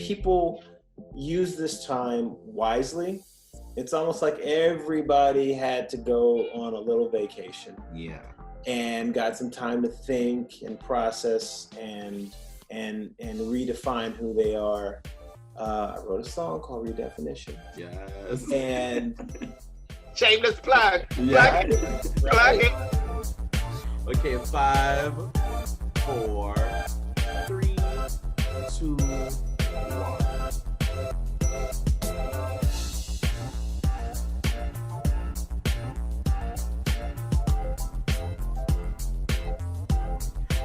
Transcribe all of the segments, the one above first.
people use this time wisely. It's almost like everybody had to go on a little vacation. Yeah. And got some time to think and process and redefine who they are. I wrote a song called Redefinition. Yes. And shameless plug. Yeah. Plug it. Okay, 5, 4, 3, 2, 1.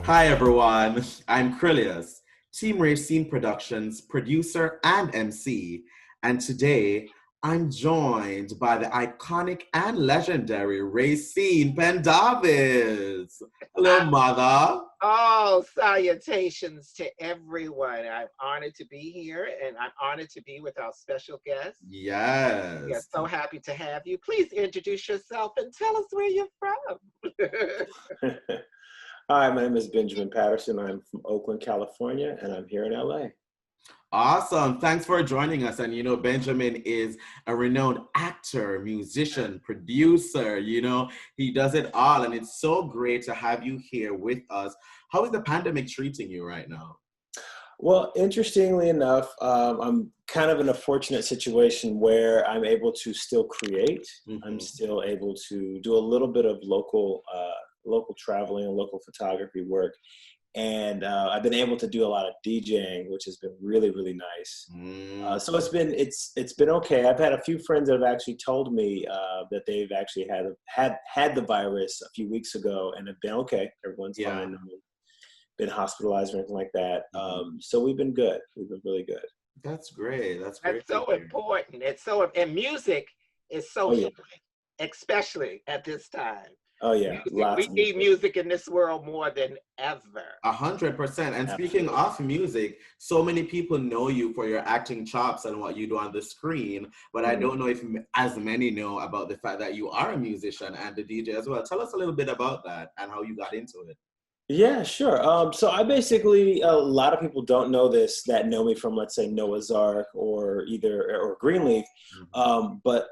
Hi everyone, I'm Krylios, Team Rayceen Productions producer and MC, and today I'm joined by the iconic and legendary Rayceen Pendarvis. Hello, mother. Oh, salutations to everyone. I'm honored to be here, and I'm honored to be with our special guest. Yes. We are so happy to have you. Please introduce yourself and tell us where you're from. Hi, my name is Benjamin Patterson. I'm from Oakland, California, and I'm here in LA. Awesome. Thanks for joining us. And, Benjamin is a renowned actor, musician, producer. He does it all. And it's so great to have you here with us. How is the pandemic treating you right now? Well, interestingly enough, I'm kind of in a fortunate situation where I'm able to still create. Mm-hmm. I'm still able to do a little bit of local traveling and local photography work. And I've been able to do a lot of DJing, which has been really, really nice. So it's been okay. I've had a few friends that have actually told me that they've actually had the virus a few weeks ago and have been okay. Everyone's fine. Been hospitalized or anything like that. So we've been good. We've been really good. That's great. That's great. That's so important. And music is so healing, especially at this time. Oh yeah, we need music in this world more than ever. 100%. And speaking of music, so many people know you for your acting chops and what you do on the screen, but I don't know if as many know about the fact that you are a musician and a DJ as well. Tell us a little bit about that and how you got into it. Yeah, sure. So I basically, a lot of people don't know this that know me from, let's say, Noah's Ark or Greenleaf, but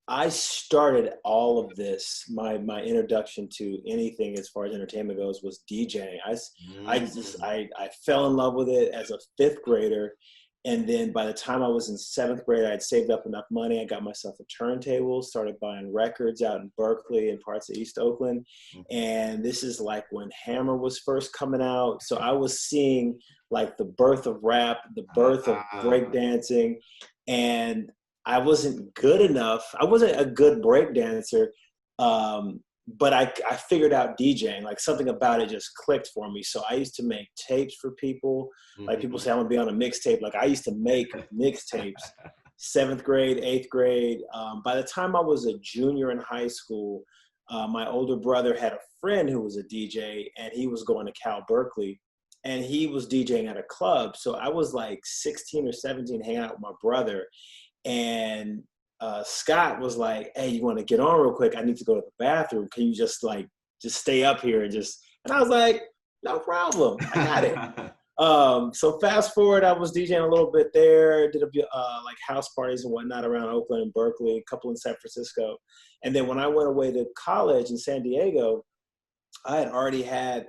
I started all of this. My introduction to anything as far as entertainment goes was DJing. I fell in love with it as a 5th grader, and then by the time I was in 7th grade, I had saved up enough money. I got myself a turntable, started buying records out in Berkeley and parts of East Oakland, and this is like when Hammer was first coming out. So I was seeing like the birth of rap, the birth of breakdancing, and I wasn't good enough. I wasn't a good break dancer, but I figured out DJing. Like something about it just clicked for me. So I used to make tapes for people. Like people say I'm gonna be on a mixtape. Like I used to make mixtapes. 7th grade, 8th grade. By the time I was a junior in high school, my older brother had a friend who was a DJ, and he was going to Cal Berkeley, and he was DJing at a club. So I was like 16 or 17, hanging out with my brother. And Scott was like, "Hey, you want to get on real quick? I need to go to the bathroom. Can you just stay up here and I was like, "No problem. I got it." So fast forward, I was DJing a little bit there, did like house parties and whatnot around Oakland and Berkeley, a couple in San Francisco. And then when I went away to college in San Diego, I had already had,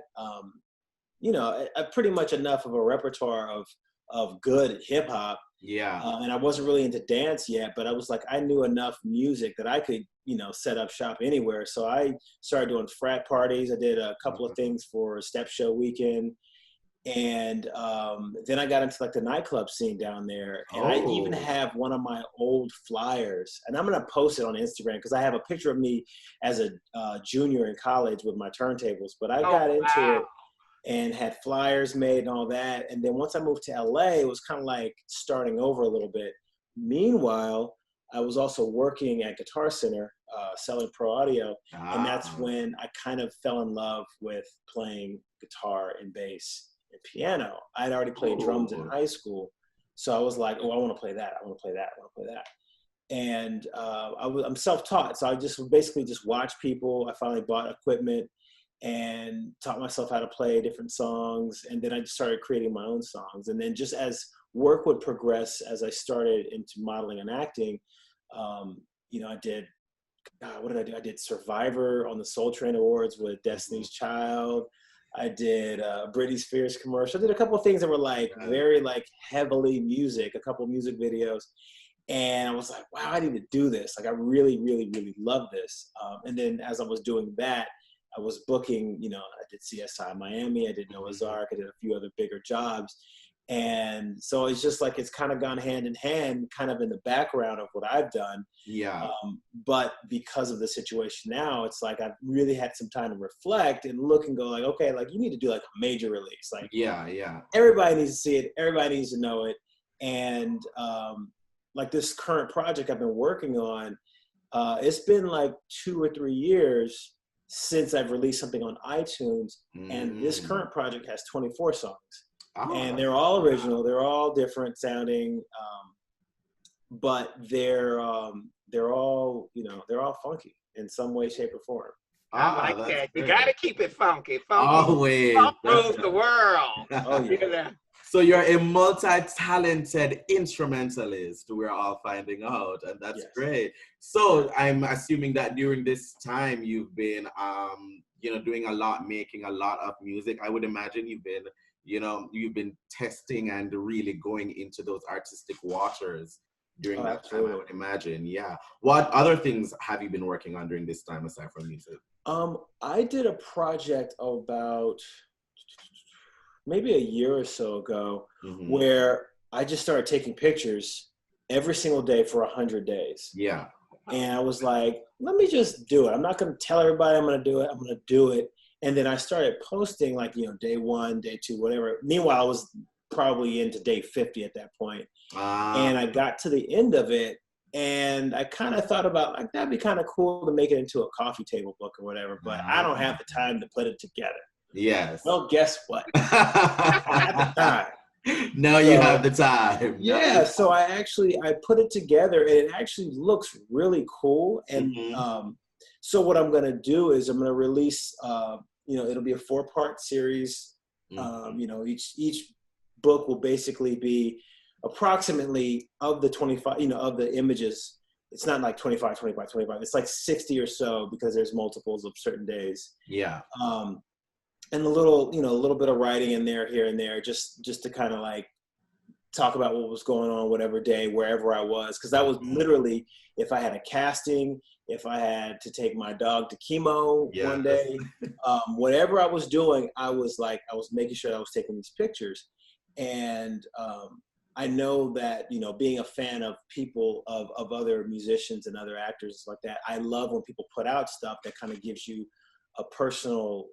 pretty much enough of a repertoire of good hip hop. Yeah. And I wasn't really into dance yet, but I was like, I knew enough music that I could, set up shop anywhere. So I started doing frat parties. I did a couple of things for Step Show Weekend. And then I got into like the nightclub scene down there. And I even have one of my old flyers, and I'm going to post it on Instagram because I have a picture of me as a junior in college with my turntables. But I got into it and had flyers made and all that. And then once I moved to LA, it was kind of like starting over a little bit. Meanwhile, I was also working at Guitar Center, selling pro audio. And that's when I kind of fell in love with playing guitar and bass and piano. I'd already played drums in high school. So I was like, I want to play that. I want to play that. I want to play that. And I'm self-taught. So I basically watch people. I finally bought equipment and taught myself how to play different songs. And then I just started creating my own songs. And then just as work would progress as I started into modeling and acting, you know, I did, what did I do? I did Survivor on the Soul Train Awards with Destiny's Child. I did Britney Spears commercial. I did a couple of things that were like very like heavily music, a couple of music videos. And I was like, wow, I need to do this. Like, I really, really, really love this. And then as I was doing that, I was booking, you know, I did CSI Miami, I did Noah's Ark, I did a few other bigger jobs. And so it's just like, it's kind of gone hand in hand, kind of in the background of what I've done. Yeah. But because of the situation now, it's like I've really had some time to reflect and look and go like, okay, like you need to do like a major release. Like, yeah. Everybody needs to see it. Everybody needs to know it. And like this current project I've been working on, it's been like 2 or 3 years since I've released something on iTunes. And this current project has 24 songs. And they're all original. They're all different sounding, but they're all, you know, they're all funky in some way, shape, or form. I like that. You got to keep it funky. Always. Funk rules the world. Oh, yeah. So you're a multi-talented instrumentalist, we're all finding out, and that's great. So I'm assuming that during this time you've been, you know, doing a lot, making a lot of music. I would imagine you've been, you know, you've been testing and really going into those artistic waters during that time, I would imagine. Yeah. What other things have you been working on during this time aside from music? I did a project about maybe a year or so ago where I just started taking pictures every single day for 100 days. Yeah. And I was like, let me just do it. I'm not going to tell everybody I'm going to do it. I'm going to do it. And then I started posting like, you know, day 1, day 2, whatever. Meanwhile, I was probably into day 50 at that point. And I got to the end of it. And I kind of thought about, like, that'd be kind of cool to make it into a coffee table book or whatever. But I don't have the time to put it together. Yes. Well, guess what? I had the time. Now you have the time. Yeah, so I put it together and it actually looks really cool. And so what I'm gonna do is I'm gonna release, you know, it'll be a 4-part series. You know, each book will basically be approximately of the 25, you know, of the images. It's not like 25. It's like 60 or so because there's multiples of certain days. Yeah. And a little, you know, a little bit of writing in there, here and there, just to kind of like talk about what was going on, whatever day, wherever I was. Because that was literally, if I had a casting, if I had to take my dog to chemo one day, whatever I was doing, I was making sure I was taking these pictures. And I know that, you know, being a fan of people, of other musicians and other actors like that, I love when people put out stuff that kind of gives you a personal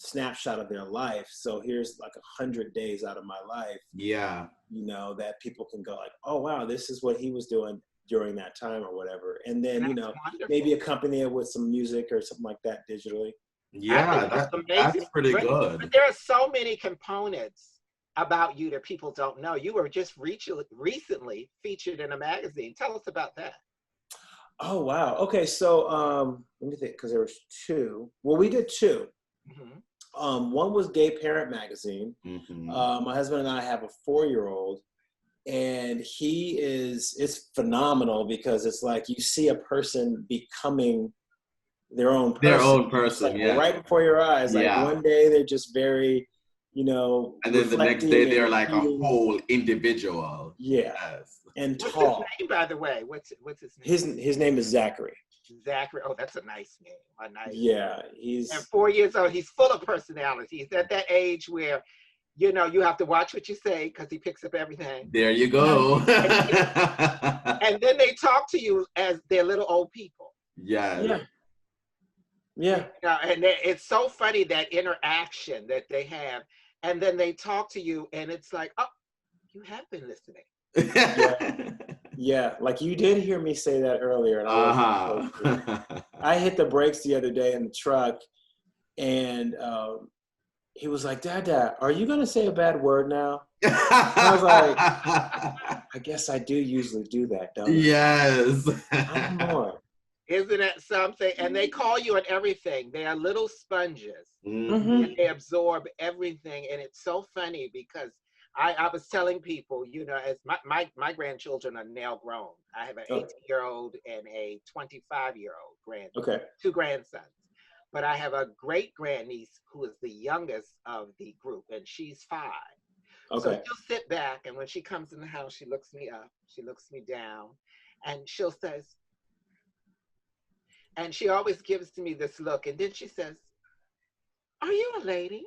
snapshot of their life. So here's like 100 days out of my life. Yeah. You know, that people can go like, oh, wow, this is what he was doing during that time or whatever. And then, you know, maybe accompany it with some music or something like that digitally. Yeah, that's pretty good. But there are so many components about you that people don't know. You were just recently featured in a magazine. Tell us about that. Oh, wow. Okay, so let me think, because there was 2. Well, we did 2. One was Gay Parent Magazine. My husband and I have a 4-year-old, and it's phenomenal because it's like you see a person becoming their own person. Like, right before your eyes. Like one day they're just very, you know, and then the next day they're like a whole individual. Yeah. Yes. And tall. What's his name, by the way? What's his name? His name is Zachary. Zachary. Oh, that's a nice name. Yeah, he's and 4 years old. He's full of personality. He's at that age where, you know, you have to watch what you say because he picks up everything. There you go. And then they talk to you as they're little old people. Yeah. You know, and it's so funny, that interaction that they have, and then they talk to you, and it's like, oh, you have been listening. Yeah, like you did hear me say that earlier. And I hit the brakes the other day in the truck, and he was like, Dad, are you going to say a bad word now? I was like, I guess I do usually do that, don't I? Yes. I'm more. Isn't it something? And they call you on everything. They are little sponges. And they absorb everything. And it's so funny because I was telling people, you know, as my grandchildren are now grown. I have an 18-year-old and a 25-year-old two grandsons. But I have a great grandniece who is the youngest of the group, and she's 5. So she'll sit back, and when she comes in the house, she looks me up, she looks me down, and she'll says, and she always gives me this look, and then she says, "Are you a lady?"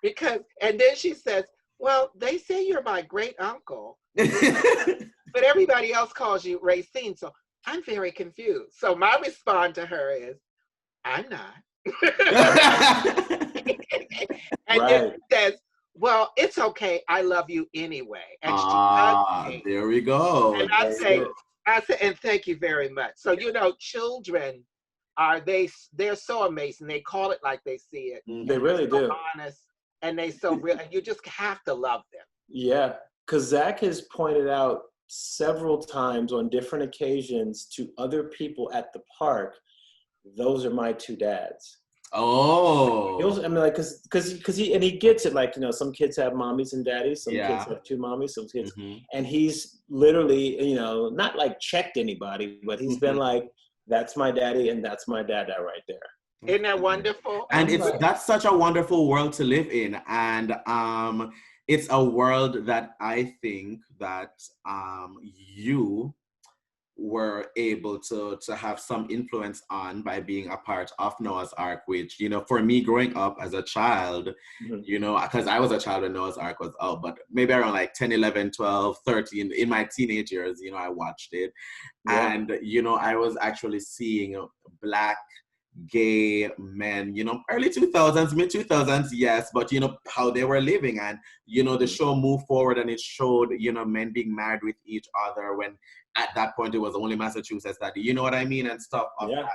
Because, and then she says, "Well, they say you're my great uncle, but everybody else calls you Rayceen, so I'm very confused." So my response to her is, "I'm not." And then she says, "Well, it's okay. I love you anyway." And she hugs me. There we go. And I say, and thank you very much. So, you know, children they're so amazing. They call it like they see it. They really do. Honest, and they so real, and you just have to love them. Yeah, because Zach has pointed out several times on different occasions to other people at the park, those are my 2 dads. Oh. I mean, like, because he gets it, like, you know, some kids have mommies and daddies, some kids have 2 mommies, some kids, and he's literally, you know, not like checked anybody, but he's been like, that's my daddy and that's my dada right there. Isn't that wonderful? And that's such a wonderful world to live in, and it's a world that I think that you were able to have some influence on by being a part of Noah's Ark, which, you know, for me growing up as a child, you know, because I was a child when Noah's Ark was out, but maybe around like 10, 11, 12, 13, in my teenage years, you know, I watched it. And, you know, I was actually seeing Black gay men, you know, early 2000s, mid 2000s, yes, but, you know, how they were living. And, you know, the show moved forward and it showed, you know, men being married with each other when at that point it was only Massachusetts that, you know what I mean, and stuff of that.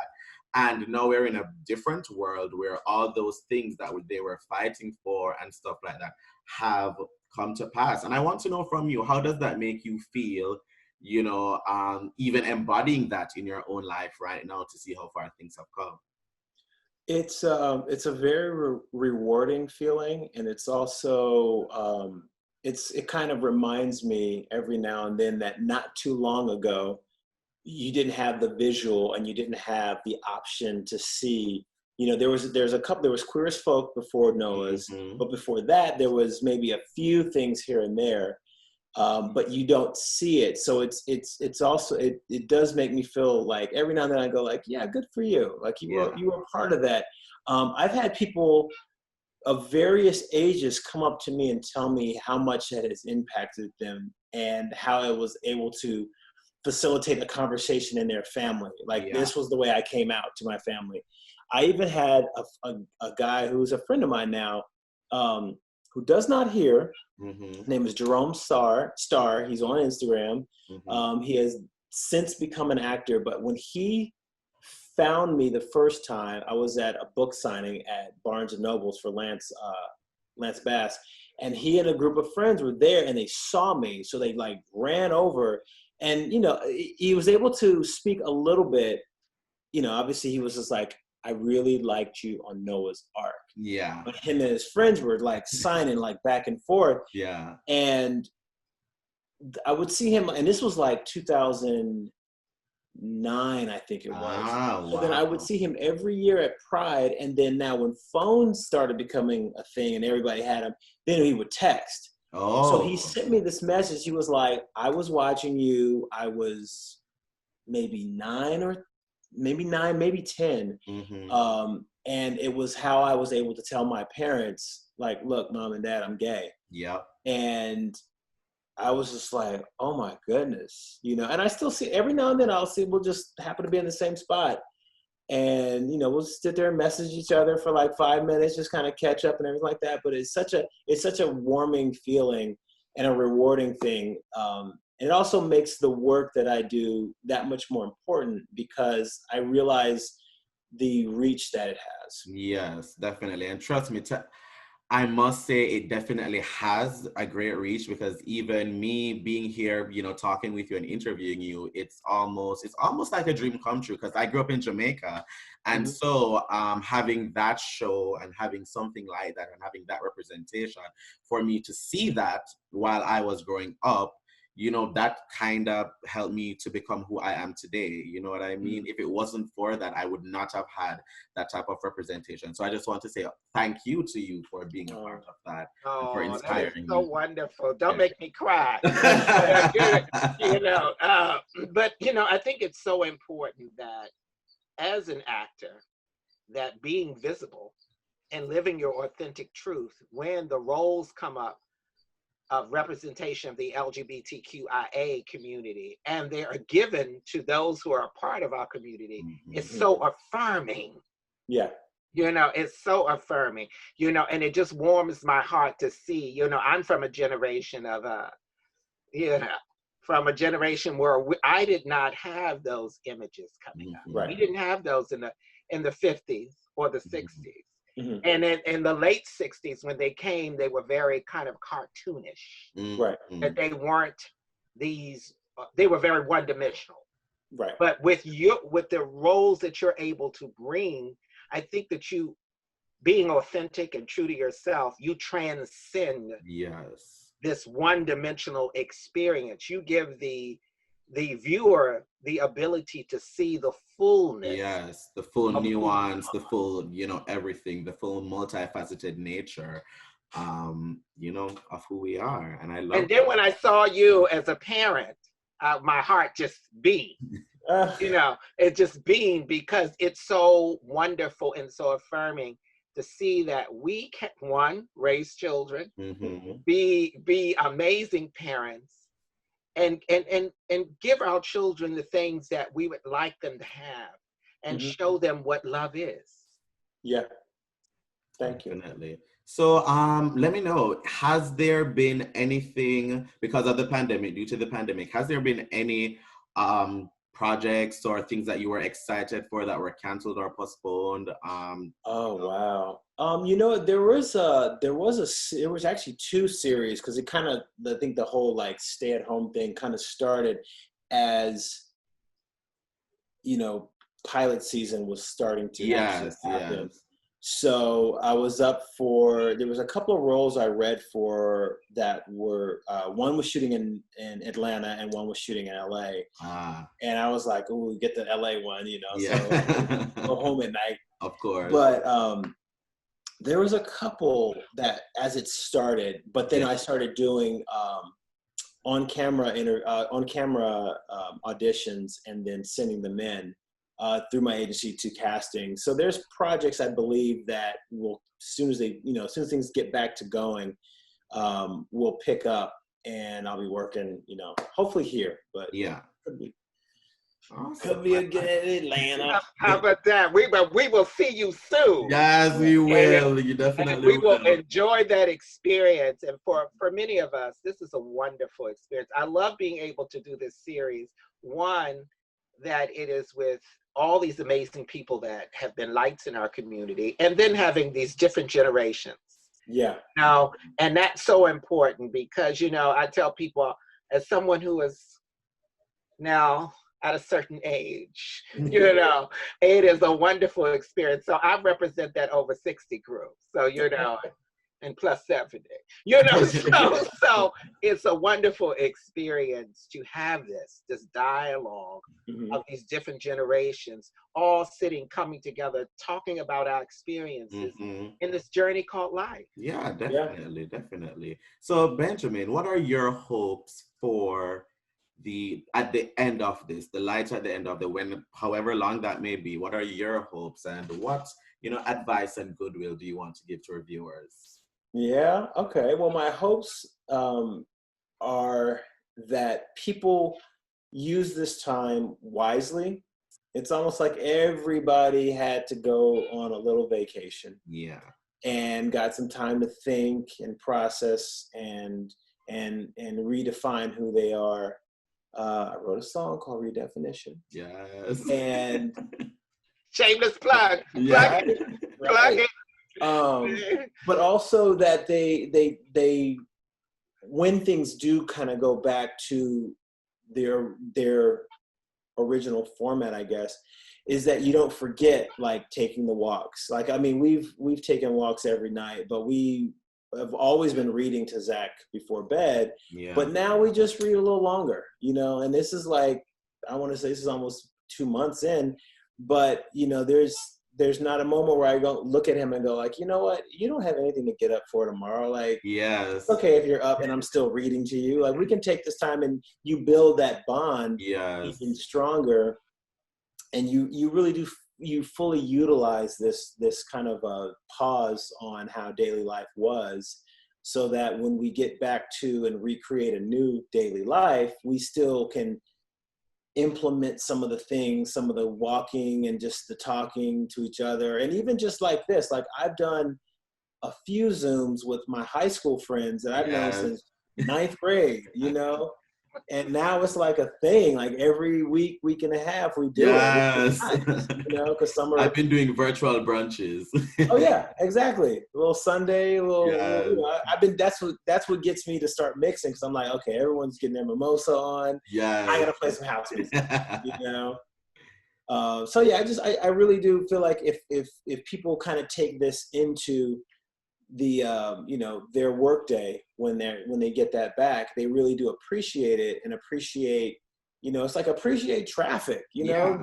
And now we're in a different world where all those things that they were fighting for and stuff like that have come to pass. And I want to know from you, how does that make you feel, you know, even embodying that in your own life right now to see how far things have come? It's a very rewarding feeling, and it's also it kind of reminds me every now and then that not too long ago you didn't have the visual and you didn't have the option to see, you know, there was Queer as Folk before Noah's, but before that there was maybe a few things here and there, but you don't see it. So it's also it does make me feel like every now and then I go like, yeah, good for you, like you were part of that. I've had people of various ages come up to me and tell me how much that has impacted them and how it was able to facilitate a conversation in their family. Like this was the way I came out to my family. I even had a guy who's a friend of mine now, who does not hear. His name is Jerome Star. He's on Instagram. He has since become an actor, but when he found me the first time, I was at a book signing at Barnes and Noble's for Lance Bass, and he and a group of friends were there, and they saw me, so they like ran over, and you know, he was able to speak a little bit. You know, obviously he was just like, I really liked you on Noah's Ark. Yeah. But him and his friends were like signing like back and forth. Yeah. And I would see him, and this was like 2009, I think it was. Wow. So then I would see him every year at Pride. And then now when phones started becoming a thing and everybody had them, then he would text. Oh. So he sent me this message. He was like, I was watching you. I was maybe 9, maybe 10. And it was how I was able to tell my parents, like, look, Mom and Dad, I'm gay. Yep. And I was just like, oh my goodness, you know, and I still see, every now and then we'll just happen to be in the same spot. And, you know, we'll sit there and message each other for like 5 minutes, just kind of catch up and everything like that. But it's such a warming feeling and a rewarding thing. It also makes the work that I do that much more important because I realize the reach that it has. Yes, definitely. And trust me, I must say it definitely has a great reach, because even me being here, you know, talking with you and interviewing you, it's almost like a dream come true, because I grew up in Jamaica. And so having that show and having something like that and having that representation, for me to see that while I was growing up, you know, that kind of helped me to become who I am today. You know what I mean? If it wasn't for that, I would not have had that type of representation. So I just want to say thank you to you for being a part of that, and for inspiring that is so me. wonderful. Don't make me cry. You know, but, you know, I think it's so important that as an actor, that being visible and living your authentic truth, when the roles come up of representation of the LGBTQIA community, and they are given to those who are a part of our community, it's so affirming. Yeah. You know, it's so affirming, you know, and it just warms my heart to see, you know, I'm from a generation of, you know, from a generation where I did not have those images coming up. Right. We didn't have those in the 50s or the 60s. And in the late 60s, when they came, they were very kind of cartoonish. Right. That they weren't these, they were very one-dimensional. Right. But with the roles that you're able to bring, I think that you, being authentic and true to yourself, you transcend this one-dimensional experience. You give the viewer the ability to see the fullness. Yes, the full nuance, the full, you know, everything, the full multifaceted nature, you know, of who we are. And I love And then when I saw you as a parent, my heart just beamed. You know, it just beamed, because it's so wonderful and so affirming to see that we can, one, raise children, be amazing parents, and give our children the things that we would like them to have, and show them what love is. Yeah. Thank you. Definitely. So let me know, has there been anything, because of the pandemic, due to the pandemic, has there been any projects or things that you were excited for that were canceled or postponed? Oh wow. You know, there was actually two series, because it kind of, I think the whole like stay at home thing kind of started as, you know, pilot season was starting to actually happen. So I was up for, there was a couple of roles I read for that were, one was shooting in Atlanta and one was shooting in LA. And I was like, oh, get the LA one, you know, so go home at night. Of course. But there was a couple that as it started, but then I started doing on-camera auditions and then sending them in. Through my agency to casting. So there's projects I believe that will, as soon as things get back to going, will pick up, and I'll be working, you know, hopefully here, but could be again in Atlanta. How about that? We will see you soon. Yes, we will. You definitely will enjoy that experience. And for many of us, this is a wonderful experience. I love being able to do this series. One, that it is with all these amazing people that have been lights in our community, and then having these different generations. Yeah. Now, and that's so important, because, you know, I tell people, as someone who is now at a certain age, you know, it is a wonderful experience. So I represent that over 60 group. So, you know, and plus 70, you know, so it's a wonderful experience to have this dialogue of these different generations, all sitting, coming together, talking about our experiences in this journey called life. Yeah, definitely. So Benjamin, what are your hopes for at the end of this, the light at the end of when, however long that may be? What are your hopes, and what, you know, advice and goodwill do you want to give to our viewers? Yeah, okay. Well, my hopes are that people use this time wisely. It's almost like everybody had to go on a little vacation. Yeah. And got some time to think and process and redefine who they are. I wrote a song called Redefinition. Yes. And shameless plug. Yeah, plug it. But also that they when things do kind of go back to their original format, I guess, is that you don't forget like taking the walks. Like, I mean, we've taken walks every night, but we have always been reading to Zach before bed. Yeah. But now we just read a little longer, you know, and this is like, I want to say this is almost 2 months in, but you know, there's not a moment where I go look at him and go like, you know what, you don't have anything to get up for tomorrow. Like, yes, it's okay if you're up and I'm still reading to you. Like, we can take this time, and you build that bond even stronger. And you really do, you fully utilize this kind of a pause on how daily life was, so that when we get back to and recreate a new daily life, we still can implement some of the things, some of the walking and just the talking to each other. And even just like this, like I've done a few Zooms with my high school friends that I've known since 9th grade, you know? And now it's like a thing, like every week and a half we do it. Nice, you know, because I've been doing virtual brunches. Oh yeah, exactly. A little Sunday, you know, that's what gets me to start mixing, because I'm like, okay, everyone's getting their mimosa on. Yeah, I gotta play some house music, you know. So yeah, I really do feel like if people kind of take this into the you know, their work day, when they get that back, they really do appreciate it, and appreciate, you know, it's like appreciate traffic, you know,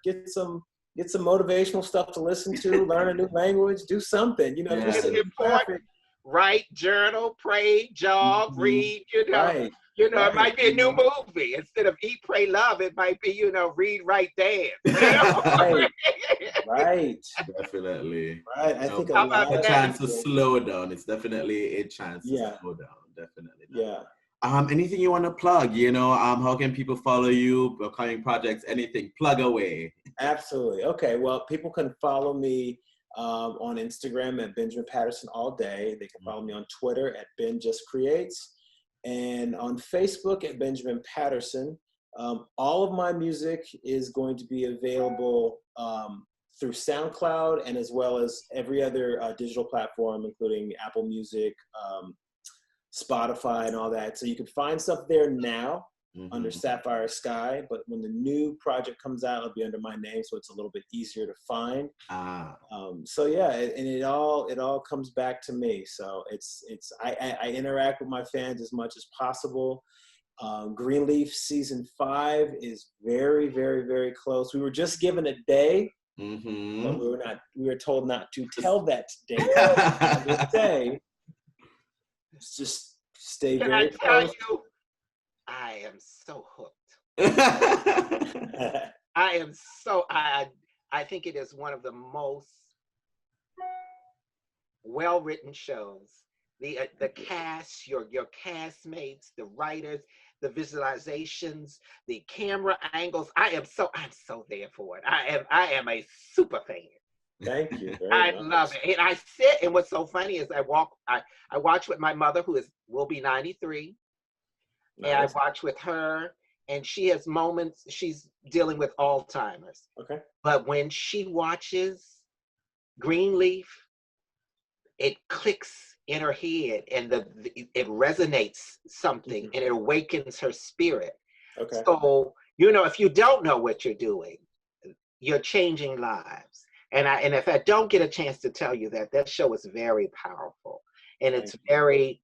get some motivational stuff to listen to, learn a new language, do something, you know, just in traffic. Write, journal, pray, jog, read, you know. You know, it might be a new movie. Instead of Eat, Pray, Love, it might be, you know, Read, Write, Dance. You know? Right. Definitely. Right. I think a chance to slow down. It's definitely a chance to slow down. Definitely. Yeah. Anything you want to plug? You know, how can people follow you, upcoming projects, anything? Plug away. Absolutely. Okay. Well, people can follow me on Instagram at Benjamin Patterson all day. They can follow me on Twitter at Ben Just Creates, and on Facebook at Benjamin Patterson. All of my music is going to be available through SoundCloud, and as well as every other digital platform, including Apple Music, Spotify, and all that. So you can find stuff there now under Sapphire Sky, but when the new project comes out, it'll be under my name, so it's a little bit easier to find. So yeah, and it all comes back to me. So I interact with my fans as much as possible. Greenleaf season 5 is very, very, very close. We were just given a day, but we were told not to tell that day. Just stay very close. Can I tell you, I am so hooked. I think it is one of the most well-written shows. The cast, your castmates, the writers, the visualizations, the camera angles. I'm so there for it. I am a super fan. Thank you. I love it. And I sit, and what's so funny is I watch with my mother, who will be 93. Nice. And I watch with her, and she has moments, she's dealing with Alzheimer's. Okay. But when she watches Greenleaf, it clicks in her head, and it resonates something, and it awakens her spirit. Okay. So, you know, if you don't know what you're doing, you're changing lives. And if I don't get a chance to tell you that show is very powerful, and it's very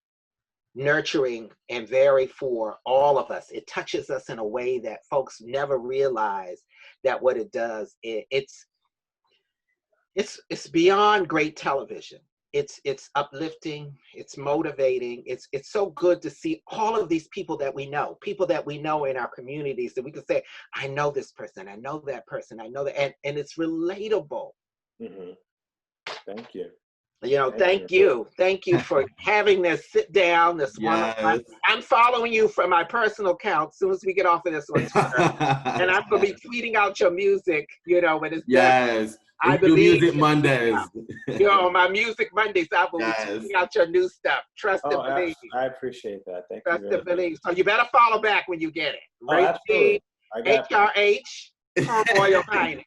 nurturing and very for all of us. It touches us in a way that folks never realize that what it does. It's beyond great television. It's uplifting. It's motivating. It's so good to see all of these people that we know in our communities, that we can say, I know this person, I know that person, I know that, and it's relatable. Thank you. You know, thank you for having this sit down, this one. I'm following you from my personal account as soon as we get off of this on Twitter, and I'm going to be tweeting out your music, you know, when it's done. I believe Music Mondays. You know, my Music Mondays, I will be tweeting out your new stuff. Trust and believe. I appreciate that. Thank you. Trust and believe. So you better follow back when you get it. Rayceen, HRH, Royal Highness.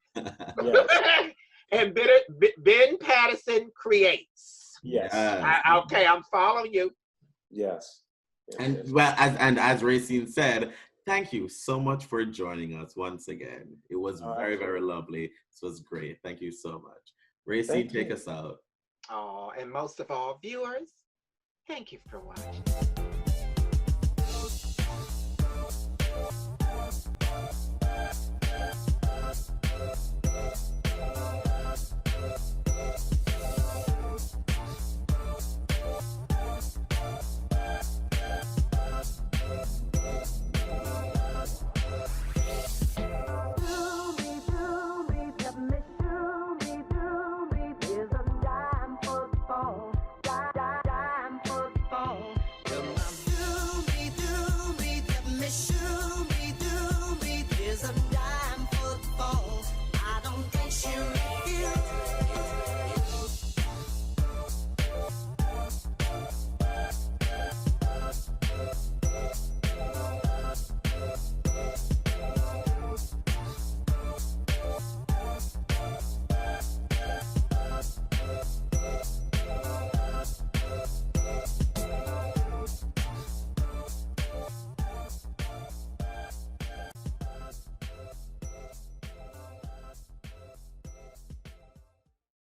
And Ben Patterson Creates. Okay, I'm following you. Yes. And well, as Rayceen said, thank you so much for joining us once again. It was very, very lovely. This was great. Thank you so much. Rayceen, take us out. Oh, and most of all, viewers, thank you for watching.